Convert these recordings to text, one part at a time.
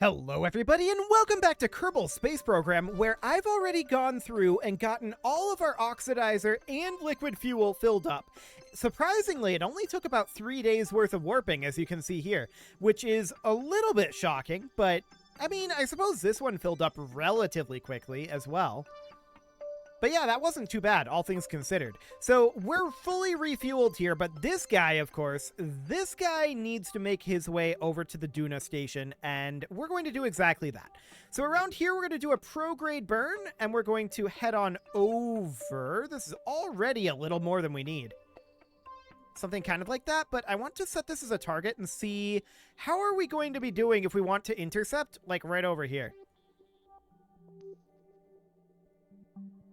Hello everybody and welcome back to Kerbal Space Program, where I've already gone through and gotten all of our oxidizer and liquid fuel filled up. Surprisingly, it only took about 3 days worth of warping, as you can see here, which is a little bit shocking, but I mean, I suppose this one filled up relatively quickly as well. But yeah, that wasn't too bad, all things considered. So we're fully refueled here, but this guy, of course, this guy needs to make his way over to the Duna station, and we're going to do exactly that. So around here, we're going to do a pro-grade burn, and we're going to head on over. This is already a little more than we need. Something kind of like that, but I want to set this as a target and see how are we going to be doing if we want to intercept, like right over here.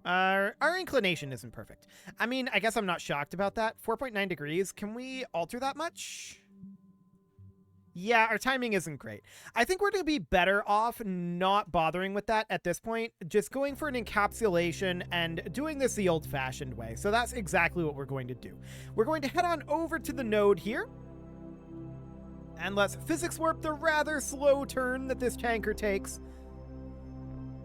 Our inclination isn't perfect. I mean, I guess I'm not shocked about that. 4.9 degrees. Can we alter that much? Yeah, our timing isn't great. I think we're going to be better off not bothering with that at this point. Just going for an encapsulation and doing this the old-fashioned way. So that's exactly what we're going to do. We're going to head on over to the node here. And let's physics warp the rather slow turn that this tanker takes.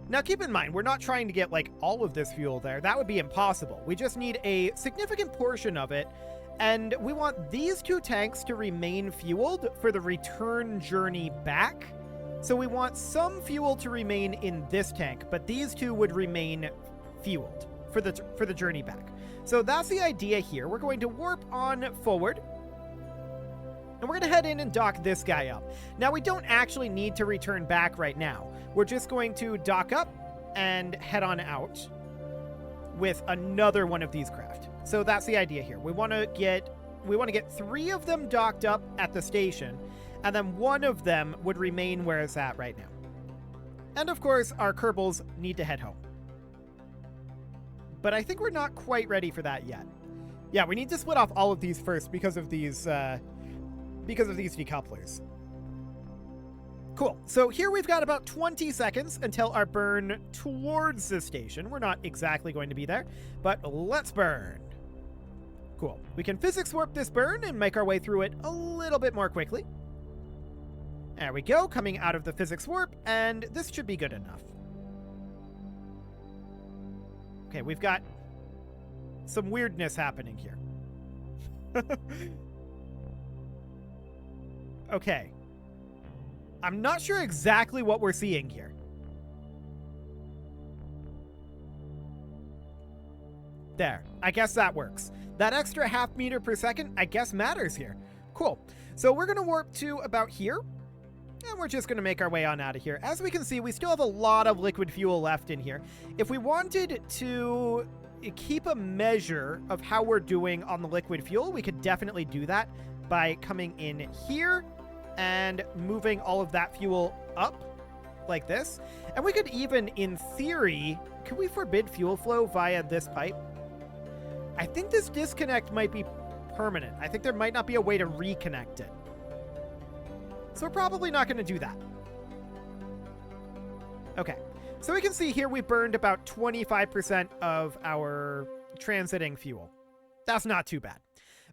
Now keep in mind, we're not trying to get like all of this fuel there. That would be impossible. We just need a significant portion of it, and we want these two tanks to remain fueled for the return journey back. So we want some fuel to remain in this tank, but these two would remain fueled for the journey back. So that's the idea here. We're going to warp on forward. And we're going to head in and dock this guy up. Now, we don't actually need to return back right now. We're just going to dock up and head on out with another one of these craft. So that's the idea here. We want to get 3 of them docked up at the station, and then one of them would remain where it's at right now. And of course, our Kerbals need to head home. But I think we're not quite ready for that yet. Yeah, we need to split off all of these first because of these decouplers. Cool. So here we've got about 20 seconds until our burn towards the station. We're not exactly going to be there, but let's burn. Cool. We can physics warp this burn and make our way through it a little bit more quickly. There we go, coming out of the physics warp, and this should be good enough. Okay, we've got some weirdness happening here. Okay. I'm not sure exactly what we're seeing here. There. I guess that works. That extra half meter per second, I guess, matters here. Cool. So we're going to warp to about here. And we're just going to make our way on out of here. As we can see, we still have a lot of liquid fuel left in here. If we wanted to keep a measure of how we're doing on the liquid fuel, we could definitely do that by coming in here and moving all of that fuel up like this. And we could even, in theory, could we forbid fuel flow via this pipe? I think this disconnect might be permanent. I think there might not be a way to reconnect it. So we're probably not going to do that. Okay, so we can see here we burned about 25% of our transiting fuel. That's not too bad.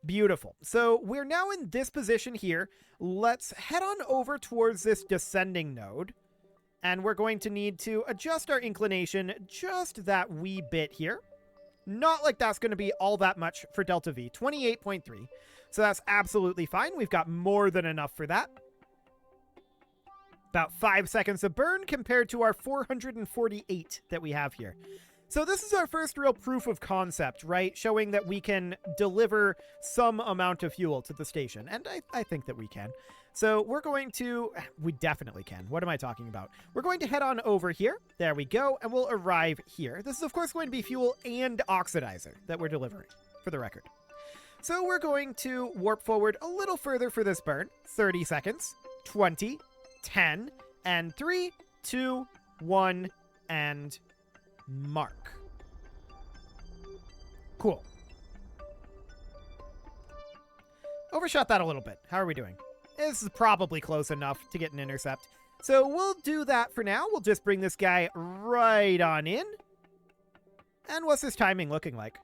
Beautiful. So we're now in this position here. Let's head on over towards this descending node. And we're going to need to adjust our inclination just that wee bit here. Not like that's going to be all that much for Delta V. 28.3. So that's absolutely fine. We've got more than enough for that. About 5 seconds of burn compared to our 448 that we have here. So this is our first real proof of concept, right? Showing that we can deliver some amount of fuel to the station. And I think that we can. So we're going to... We definitely can. What am I talking about? We're going to head on over here. There we go. And we'll arrive here. This is, of course, going to be fuel and oxidizer that we're delivering, for the record. So we're going to warp forward a little further for this burn. 30 seconds. 20. 10. And 3, 2, 1, and... mark. Cool. Overshot that a little bit. How are we doing? This is probably close enough to get an intercept. So we'll do that for now. We'll just bring this guy right on in. And what's his timing looking like?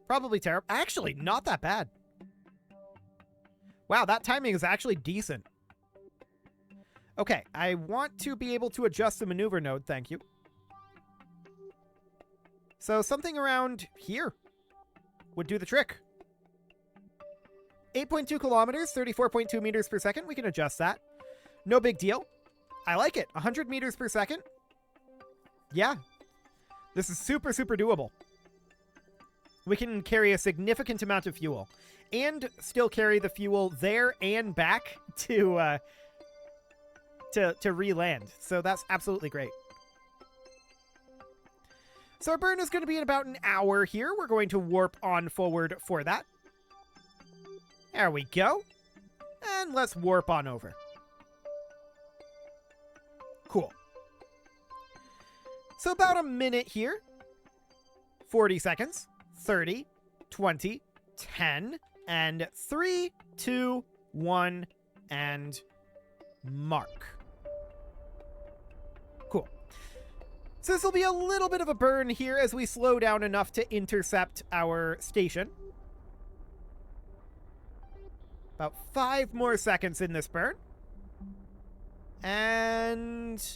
Probably terrible. Actually, not that bad. Wow, that timing is actually decent. Okay, I want to be able to adjust the maneuver node, thank you. So something around here would do the trick. 8.2 kilometers, 34.2 meters per second. We can adjust that. No big deal. I like it. 100 meters per second. Yeah. This is super, super doable. We can carry a significant amount of fuel and still carry the fuel there and back to re-land. So that's absolutely great. So our burn is going to be in about an hour here. We're going to warp on forward for that. There we go. And let's warp on over. Cool. So about a minute here. 40 seconds. 30, 20, 10, and 3, 2, 1, and mark. Cool. So this will be a little bit of a burn here as we slow down enough to intercept our station. About 5 more seconds in this burn. And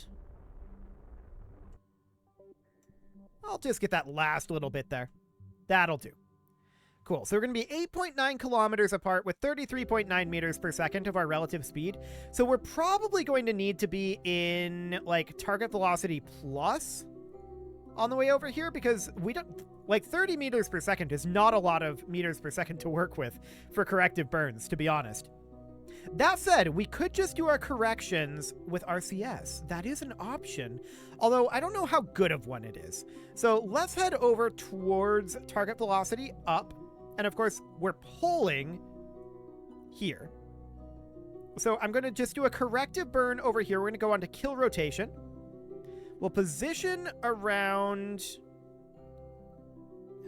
I'll just get that last little bit there. That'll do. Cool. So we're going to be 8.9 kilometers apart with 33.9 meters per second of our relative speed. So we're probably going to need to be in like target velocity plus on the way over here, because we don't, like 30 meters per second is not a lot of meters per second to work with for corrective burns, to be honest. That said, we could just do our corrections with RCS. That is an option, although I don't know how good of one it is. So let's head over towards target velocity up. And of course, we're pulling here. So I'm going to just do a corrective burn over here. We're going to go on to kill rotation. We'll position around...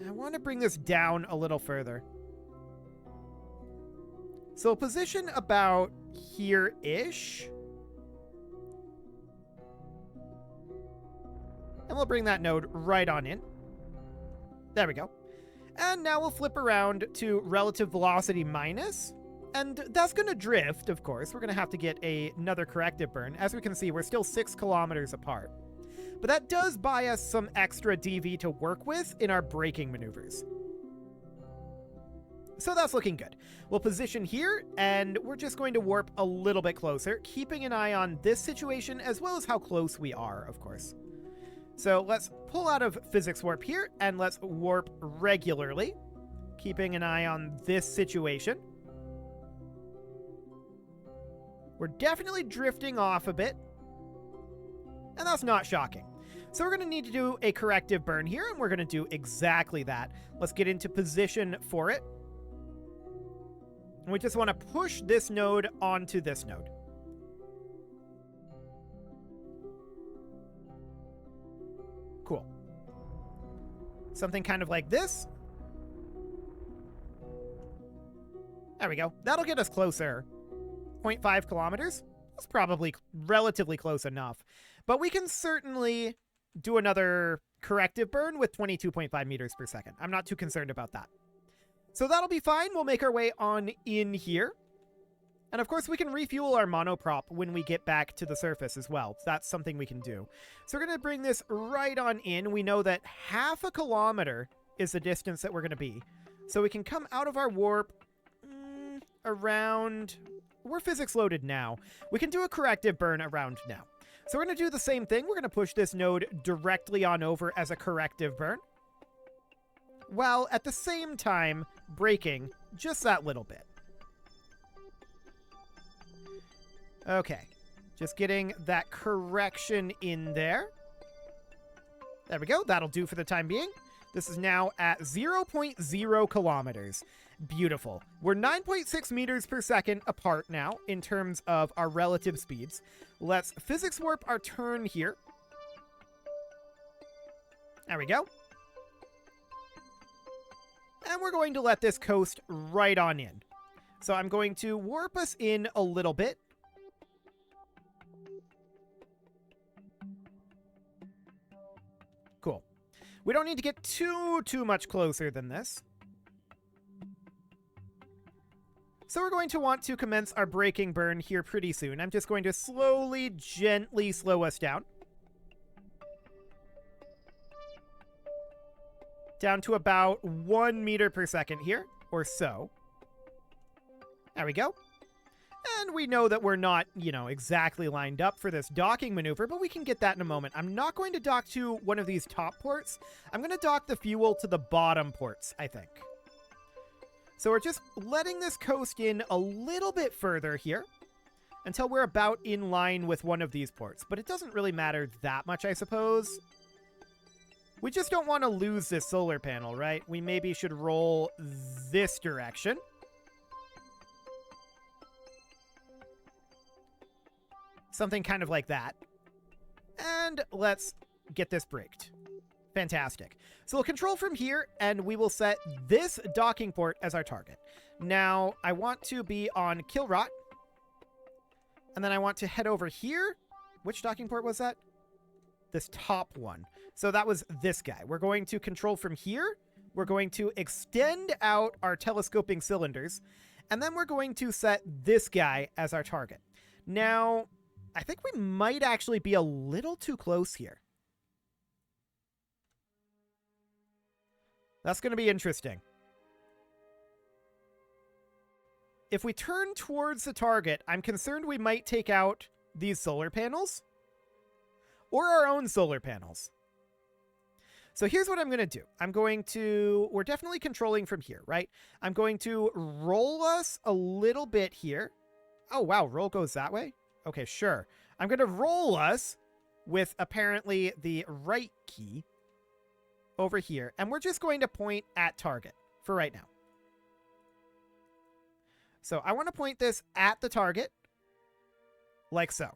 I want to bring this down a little further. So we'll position about here-ish. And we'll bring that node right on in. There we go. And now we'll flip around to relative velocity minus. And that's going to drift, of course. We're going to have to get another corrective burn. As we can see, we're still 6 kilometers apart. But that does buy us some extra DV to work with in our braking maneuvers. So that's looking good. We'll position here, and we're just going to warp a little bit closer, keeping an eye on this situation as well as how close we are, of course. So let's pull out of physics warp here, and let's warp regularly, keeping an eye on this situation. We're definitely drifting off a bit, and that's not shocking. So we're going to need to do a corrective burn here, and we're going to do exactly that. Let's get into position for it. And we just want to push this node onto this node. Cool. Something kind of like this. There we go. That'll get us closer. 0.5 kilometers. That's probably relatively close enough. But we can certainly do another corrective burn with 22.5 meters per second. I'm not too concerned about that. So that'll be fine. We'll make our way on in here. And of course, we can refuel our monoprop when we get back to the surface as well. That's something we can do. So we're going to bring this right on in. We know that 0.5 kilometer is the distance that we're going to be. So we can come out of our warp around... We're physics loaded now. We can do a corrective burn around now. So we're going to do the same thing. We're going to push this node directly on over as a corrective burn, while at the same time braking just that little bit. Okay, just getting that correction in there. There we go. That'll do for the time being. This is now at 0.0 kilometers. Beautiful. We're 9.6 meters per second apart now in terms of our relative speeds. Let's physics warp our turn here. There we go. And we're going to let this coast right on in. So I'm going to warp us in a little bit. Cool. We don't need to get too much closer than this. So we're going to want to commence our braking burn here pretty soon. I'm just going to slowly, gently slow us down. Down to about 1 meter per second here, or so. There we go. And we know that we're not, exactly lined up for this docking maneuver, but we can get that in a moment. I'm not going to dock to one of these top ports. I'm going to dock the fuel to the bottom ports, I think. So we're just letting this coast in a little bit further here until we're about in line with one of these ports. But it doesn't really matter that much, I suppose. We just don't want to lose this solar panel, right? We maybe should roll this direction. Something kind of like that. And let's get this braked. Fantastic. So we'll control from here, and we will set this docking port as our target. Now, I want to be on Kilrot. And then I want to head over here. Which docking port was that? This top one. So that was this guy. We're going to control from here. We're going to extend out our telescoping cylinders. And then we're going to set this guy as our target. Now, I think we might actually be a little too close here. That's going to be interesting. If we turn towards the target, I'm concerned we might take out these solar panels or our own solar panels. So here's what I'm going to do. We're definitely controlling from here, right? I'm going to roll us a little bit here. Oh, wow. Roll goes that way. Okay, sure. I'm going to roll us with apparently the right key over here. And we're just going to point at target for right now. So I want to point this at the target like so.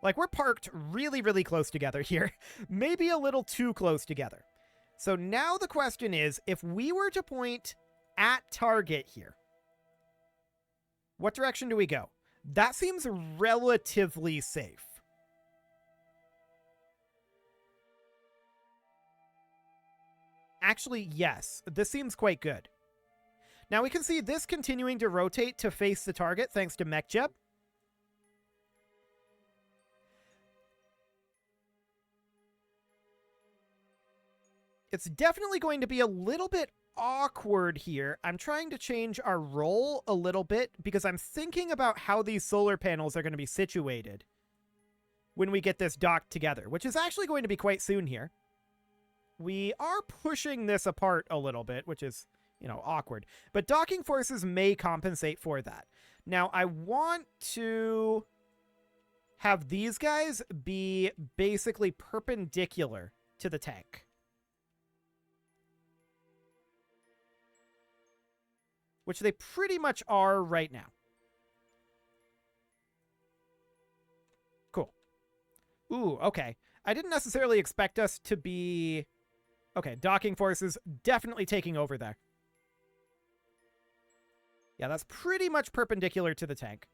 Like we're parked really, really close together here. Maybe a little too close together. So now the question is, if we were to point at target here, what direction do we go? That seems relatively safe. Actually, yes. This seems quite good. Now we can see this continuing to rotate to face the target thanks to MechJeb. It's definitely going to be a little bit awkward here. I'm trying to change our roll a little bit because I'm thinking about how these solar panels are going to be situated when we get this docked together, which is actually going to be quite soon here. We are pushing this apart a little bit, which is, awkward. But docking forces may compensate for that. Now, I want to have these guys be basically perpendicular to the tank. Which they pretty much are right now. Cool. Ooh, okay. I didn't necessarily expect us to be... Okay, docking forces definitely taking over there. Yeah, that's pretty much perpendicular to the tank.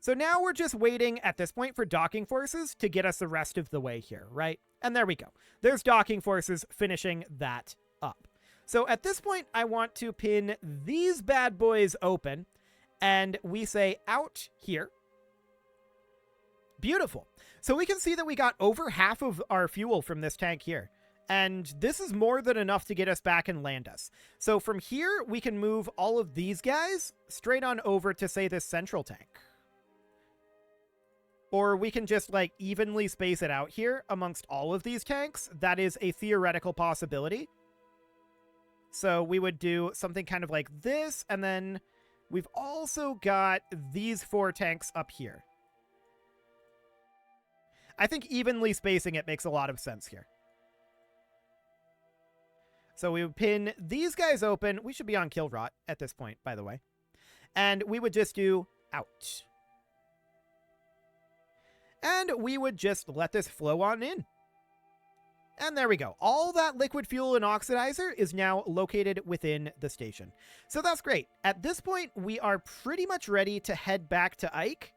So now we're just waiting at this point for docking forces to get us the rest of the way here, right? And there we go. There's docking forces finishing that up. So at this point, I want to pin these bad boys open, and we say out here. Beautiful. So we can see that we got over half of our fuel from this tank here. And this is more than enough to get us back and land us. So from here, we can move all of these guys straight on over to, say, this central tank. Or we can just, evenly space it out here amongst all of these tanks. That is a theoretical possibility. So we would do something kind of like this, and then we've also got these 4 tanks up here. I think evenly spacing it makes a lot of sense here. So we would pin these guys open. We should be on Kilrot at this point, by the way. And we would just do out. And we would just let this flow on in. And there we go. All that liquid fuel and oxidizer is now located within the station. So that's great. At this point, we are pretty much ready to head back to Ike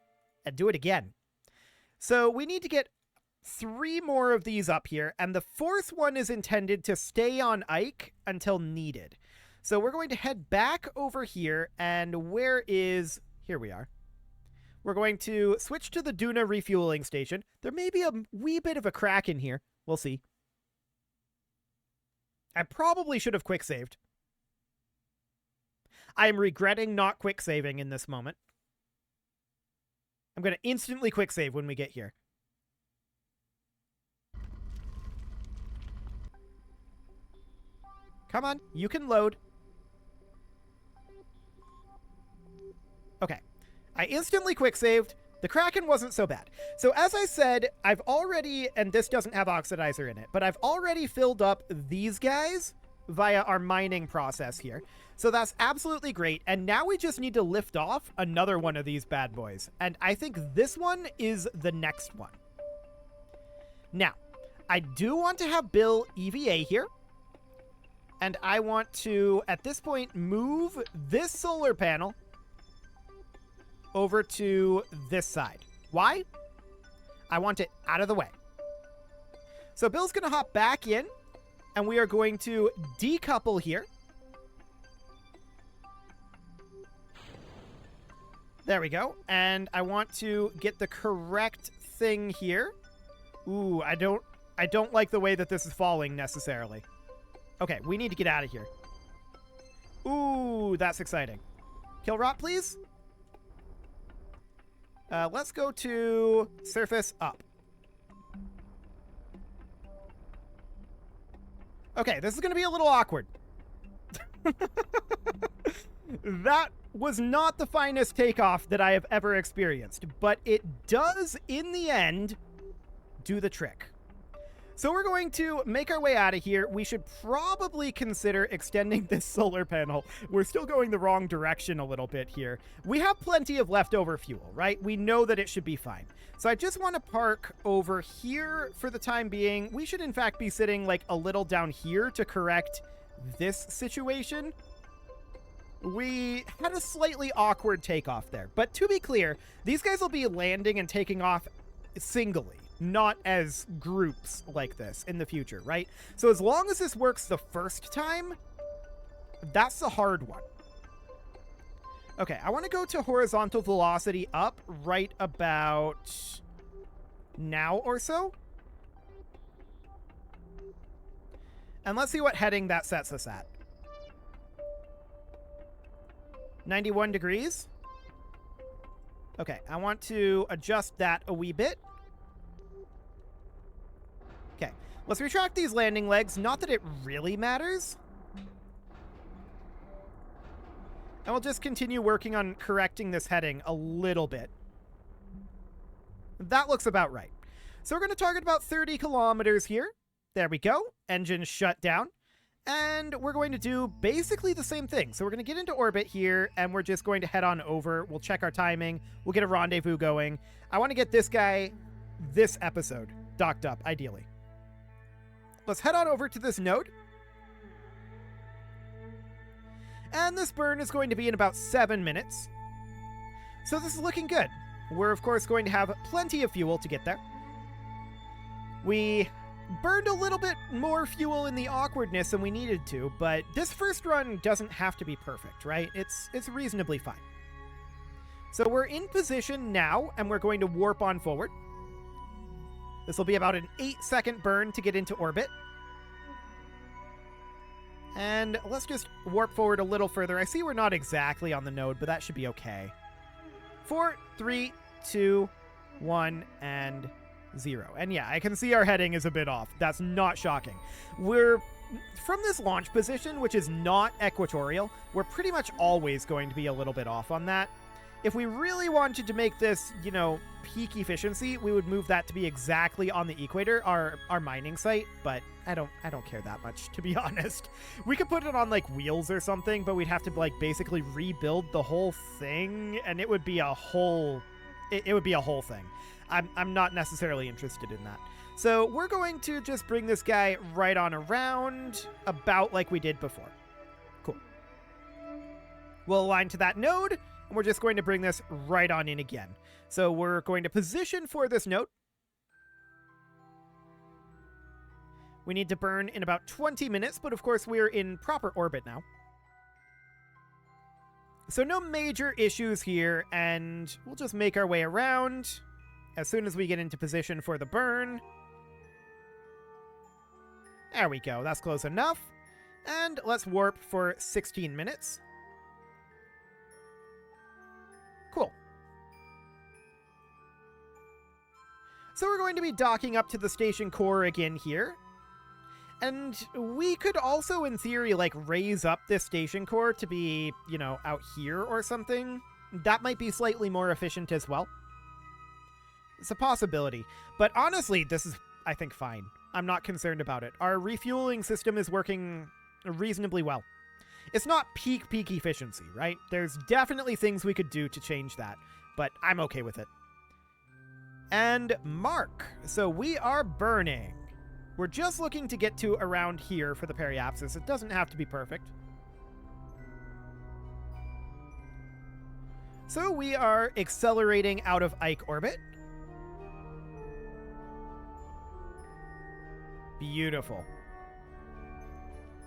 and do it again. So we need to get 3 more of these up here, and the 4th one is intended to stay on Ike until needed. So we're going to head back over here, and where is... Here we are. We're going to switch to the Duna refueling station. There may be a wee bit of a crack in here. We'll see. I probably should have quick saved. I am regretting not quick saving in this moment. I'm going to instantly quick save when we get here. Come on, you can load. Okay. I instantly quick saved. The Kraken wasn't so bad. So as I said, I've already, and this doesn't have oxidizer in it, but I've already filled up these guys via our mining process here. So that's absolutely great. And now we just need to lift off another one of these bad boys. And I think this one is the next one. Now, I do want to have Bill EVA here. And I want to, at this point, move this solar panel over to this side. Why? I want it out of the way. So Bill's going to hop back in, and we are going to decouple here. There we go. And I want to get the correct thing here. Ooh, I don't like the way that this is falling necessarily. Okay, we need to get out of here. Ooh, that's exciting. Kill rot, please. Let's go to surface up. Okay, this is going to be a little awkward. That was not the finest takeoff that I have ever experienced, but it does, in the end, do the trick. So we're going to make our way out of here. We should probably consider extending this solar panel. We're still going the wrong direction a little bit here. We have plenty of leftover fuel, right? We know that it should be fine. So I just want to park over here for the time being. We should, in fact, be sitting like a little down here to correct this situation. We had a slightly awkward takeoff there. But to be clear, these guys will be landing and taking off singly, not as groups like this in the future, right? So as long as this works the first time, that's the hard one. Okay, I want to go to horizontal velocity up right about now or so. And let's see what heading that sets us at. 91 degrees. Okay, I want to adjust that a wee bit. Okay, let's retract these landing legs. Not that it really matters. And we'll just continue working on correcting this heading a little bit. That looks about right. So we're going to target about 30 kilometers here. There we go. Engine shut down. And we're going to do basically the same thing. So we're going to get into orbit here, and we're just going to head on over. We'll check our timing. We'll get a rendezvous going. I want to get this guy this episode docked up, ideally. Let's head on over to this node. And this burn is going to be in about 7 minutes. So this is looking good. We're, of course, going to have plenty of fuel to get there. We burned a little bit more fuel in the awkwardness than we needed to, but this first run doesn't have to be perfect, right? It's reasonably fine. So we're in position now, and we're going to warp on forward. This will be about an 8-second burn to get into orbit. And let's just warp forward a little further. I see we're not exactly on the node, but that should be okay. 4, 3, 2, 1, and 0. And yeah, I can see our heading is a bit off. That's not shocking. We're from this launch position, which is not equatorial, we're pretty much always going to be a little bit off on that. If we really wanted to make this, you know, peak efficiency, we would move that to be exactly on the equator, our mining site, but I don't care that much, to be honest. We could put it on like wheels or something, but we'd have to like basically rebuild the whole thing, and it would be a whole it would be a whole thing. I'm not necessarily interested in that. So we're going to just bring this guy right on around, about like we did before. Cool. We'll align to that node, and we're just going to bring this right on in again. So we're going to position for this node. We need to burn in about 20 minutes, but of course we're in proper orbit now. So no major issues here, and we'll just make our way around as soon as we get into position for the burn. There we go, that's close enough. And let's warp for 16 minutes. Cool. So we're going to be docking up to the station core again here. And we could also, in theory, like, raise up this station core to be, you know, out here or something. That might be slightly more efficient as well. It's a possibility. But honestly, this is, I think, fine. I'm not concerned about it. Our refueling system is working reasonably well. It's not peak efficiency, right? There's definitely things we could do to change that, but I'm okay with it. And mark. So we are burning. We're just looking to get to around here for the periapsis. It doesn't have to be perfect. So we are accelerating out of Ike orbit. Beautiful.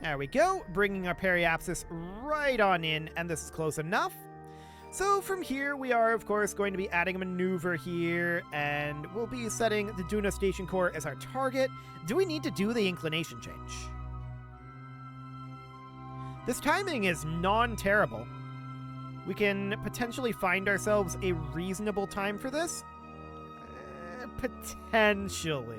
There we go, bringing our periapsis right on in, and this is close enough. So from here, we are, of course, going to be adding a maneuver here, and we'll be setting the Duna Station Core as our target. Do we need to do the inclination change? This timing is non-terrible. We can potentially find ourselves a reasonable time for this. Potentially.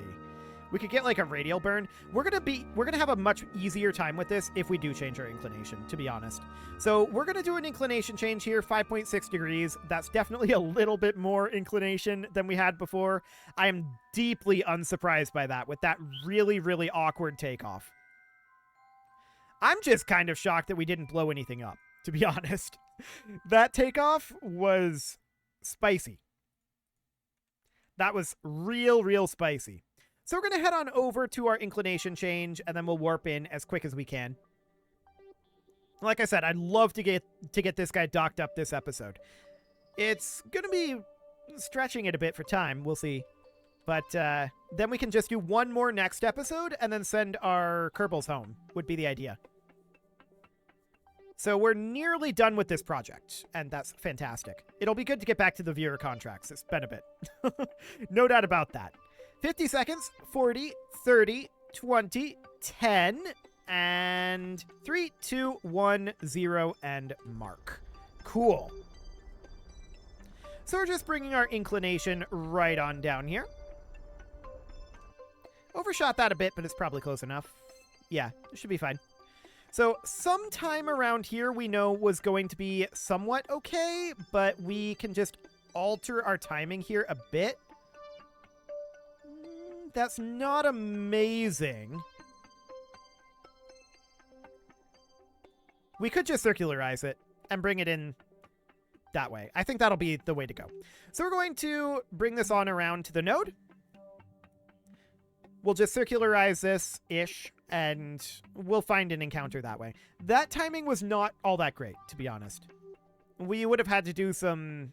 We could get like a radial burn. We're gonna have a much easier time with this if we do change our inclination, to be honest. So we're gonna do an inclination change here, 5.6 degrees. That's definitely a little bit more inclination than we had before. I am deeply unsurprised by that with that really, really awkward takeoff. I'm just kind of shocked that we didn't blow anything up, to be honest. That takeoff was spicy. That was real spicy. So we're going to head on over to our inclination change, and then we'll warp in as quick as we can. Like I said, I'd love to get this guy docked up this episode. It's going to be stretching it a bit for time. We'll see. But then we can just do one more next episode, and then send our Kerbals home, would be the idea. So we're nearly done with this project, and that's fantastic. It'll be good to get back to the viewer contracts. It's been a bit. No doubt about that. 50 seconds, 40, 30, 20, 10, and 3, 2, 1, 0, and mark. Cool. So we're just bringing our inclination right on down here. Overshot that a bit, but it's probably close enough. Yeah, it should be fine. So sometime around here we know was going to be somewhat okay, but we can just alter our timing here a bit. That's not amazing. We could just circularize it and bring it in that way. I think that'll be the way to go. So we're going to bring this on around to the node. We'll just circularize this-ish, and we'll find an encounter that way. That timing was not all that great, to be honest. We would have had to do some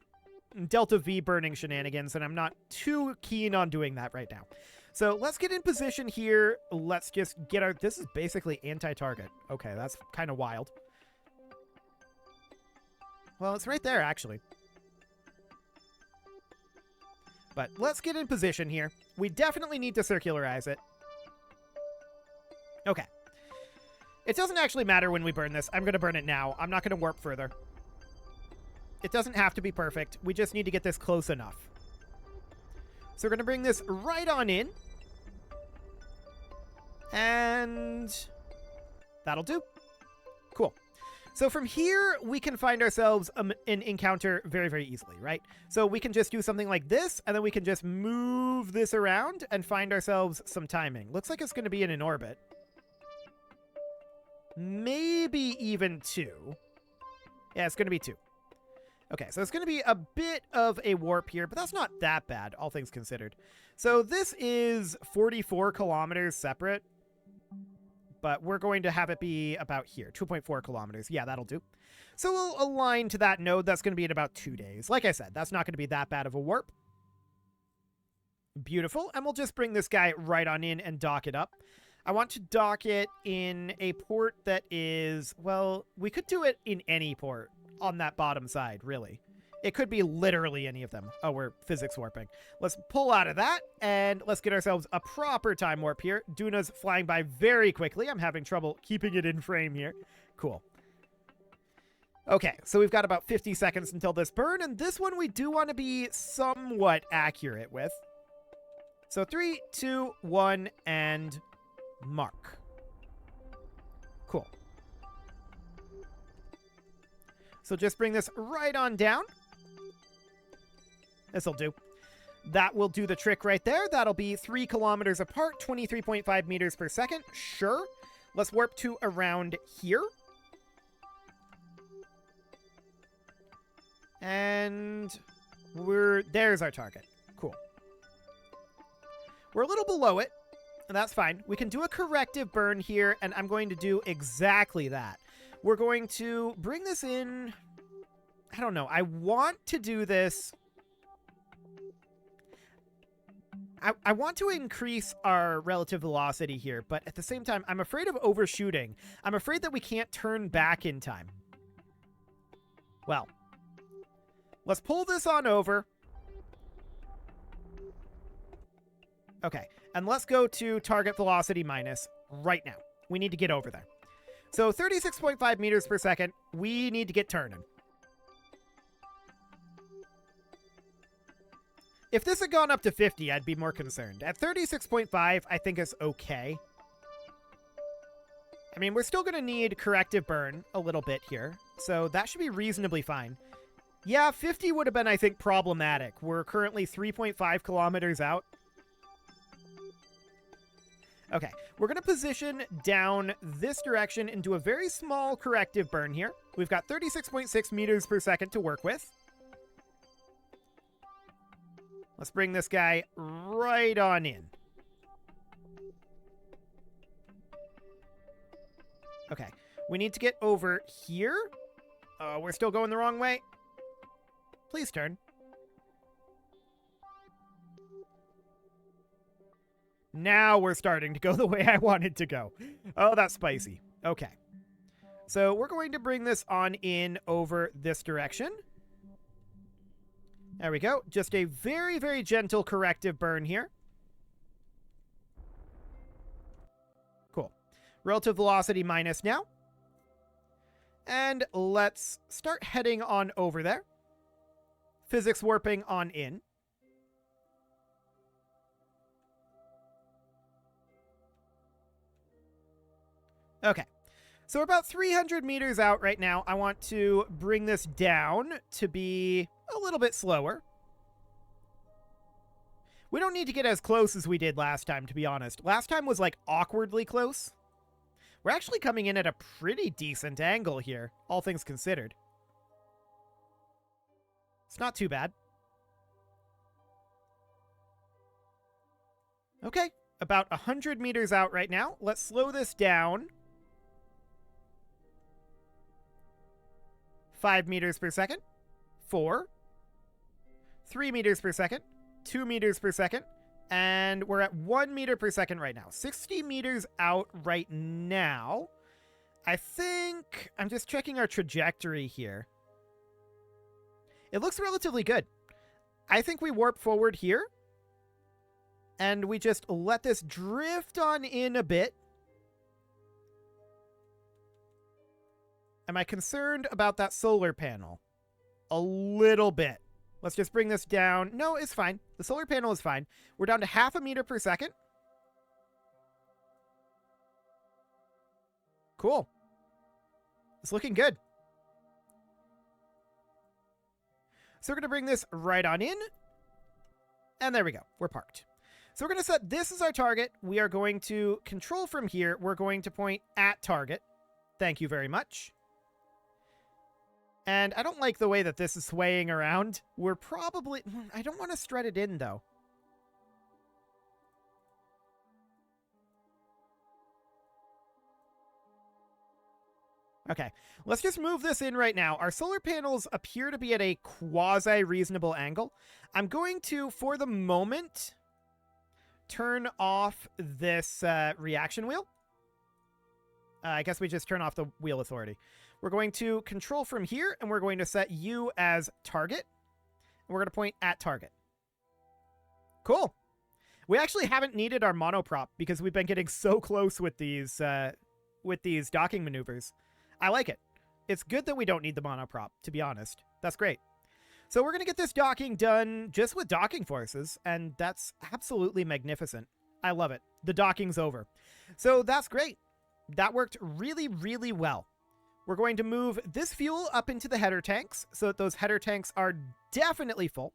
Delta V burning shenanigans, and I'm not too keen on doing that right now. So let's get in position here. Let's just get our... This is basically anti-target. Okay, that's kind of wild. Well, it's right there, actually. But let's get in position here. We definitely need to circularize it. Okay. It doesn't actually matter when we burn this. I'm going to burn it now. I'm not going to warp further. It doesn't have to be perfect. We just need to get this close enough. So we're going to bring this right on in. And that'll do. Cool. So from here, we can find ourselves an encounter very easily, right? So we can just do something like this, and then we can just move this around and find ourselves some timing. Looks like it's going to be in an orbit. Maybe even 2. Yeah, it's going to be 2. Okay, so it's going to be a bit of a warp here, but that's not that bad, all things considered. So this is 44 kilometers separate, but we're going to have it be about here, 2.4 kilometers. Yeah, that'll do. So we'll align to that node. That's going to be in about 2 days. Like I said, that's not going to be that bad of a warp. Beautiful. And we'll just bring this guy right on in and dock it up. I want to dock it in a port that is, well, we could do it in any port on that bottom side, really. It could be literally any of them. Oh, we're physics warping. Let's pull out of that, and let's get ourselves a proper time warp here. Duna's flying by very quickly. I'm having trouble keeping it in frame here. Cool. Okay, so we've got about 50 seconds until this burn, and this one we do want to be somewhat accurate with. So 3, 2, 1, and mark. Cool. So just bring this right on down. This'll do. That will do the trick right there. That'll be 3 kilometers apart, 23.5 meters per second. Sure. Let's warp to around here. And there's our target. Cool. We're a little below it, and that's fine. We can do a corrective burn here, and I'm going to do exactly that. We're going to bring this in. I don't know. I want to do this. I want to increase our relative velocity here, but at the same time, I'm afraid of overshooting. I'm afraid that we can't turn back in time. Well, let's pull this on over. Okay, and let's go to target velocity minus right now. We need to get over there. So 36.5 meters per second, we need to get turning. If this had gone up to 50, I'd be more concerned. At 36.5, I think is okay. I mean, we're still going to need corrective burn a little bit here, so that should be reasonably fine. Yeah, 50 would have been, I think, problematic. We're currently 3.5 kilometers out. Okay, we're going to position down this direction and do a very small corrective burn here. We've got 36.6 meters per second to work with. Let's bring this guy right on in. Okay, we need to get over here. We're still going the wrong way. Please turn. Now we're starting to go the way I wanted to go. Oh, that's spicy. Okay. So we're going to bring this on in over this direction. There we go. Just a very, very gentle corrective burn here. Cool. Relative velocity minus now. And let's start heading on over there. Physics warping on in. Okay. So we're about 300 meters out right now. I want to bring this down to be a little bit slower. We don't need to get as close as we did last time, to be honest. Last time was like awkwardly close. We're actually coming in at a pretty decent angle here, all things considered. It's not too bad. Okay, about 100 meters out right now. Let's slow this down. 5 meters per second. 4. 3 meters per second. 2 meters per second. And we're at 1 meter per second right now. 60 meters out right now. I think I'm just checking our trajectory here. It looks relatively good. I think we warp forward here. And we just let this drift on in a bit. Am I concerned about that solar panel? A little bit. Let's just bring this down. No, it's fine. The solar panel is fine. We're down to 0.5 meter per second. Cool. It's looking good. So we're going to bring this right on in. And there we go. We're parked. So we're going to set this as our target. We are going to control from here. We're going to point at target. Thank you very much. And I don't like the way that this is swaying around. We're probably... I don't want to strut it in, though. Okay, let's just move this in right now. Our solar panels appear to be at a quasi-reasonable angle. I'm going to, for the moment, turn off this reaction wheel. I guess we just turn off the wheel authority. We're going to control from here, and we're going to set you as target. And we're going to point at target. Cool. We actually haven't needed our monoprop because we've been getting so close with these docking maneuvers. I like it. It's good that we don't need the monoprop, to be honest. That's great. So we're going to get this docking done just with docking forces, and that's absolutely magnificent. I love it. The docking's over. So that's great. That worked really, really well. We're going to move this fuel up into the header tanks so that those header tanks are definitely full.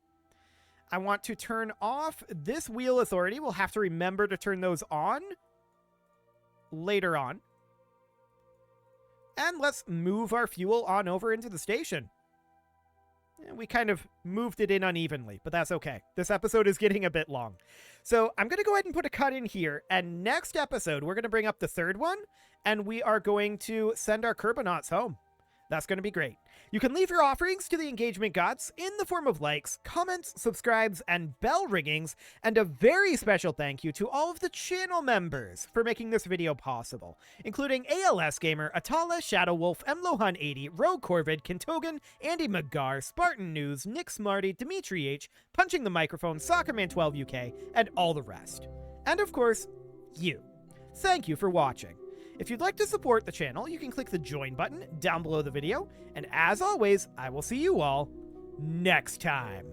I want to turn off this wheel authority. We'll have to remember to turn those on later on. And let's move our fuel on over into the station. We kind of moved it in unevenly, but that's okay. This episode is getting a bit long. So I'm going to go ahead and put a cut in here, and next episode, we're going to bring up the third one, and we are going to send our Kerbinauts home. That's going to be great. You can leave your offerings to the engagement gods in the form of likes, comments, subscribes, and bell ringings, and a very special thank you to all of the channel members for making this video possible, including ALS Gamer, Atala, Shadow Wolf, Mlohan80, Rogue Corvid, Kintogan, Andy McGar, Spartan News, Nick Smarty, Dimitri H, Punching the Microphone, Soccerman12 UK, and all the rest. And of course, you. Thank you for watching. If you'd like to support the channel, you can click the join button down below the video, and as always, I will see you all next time.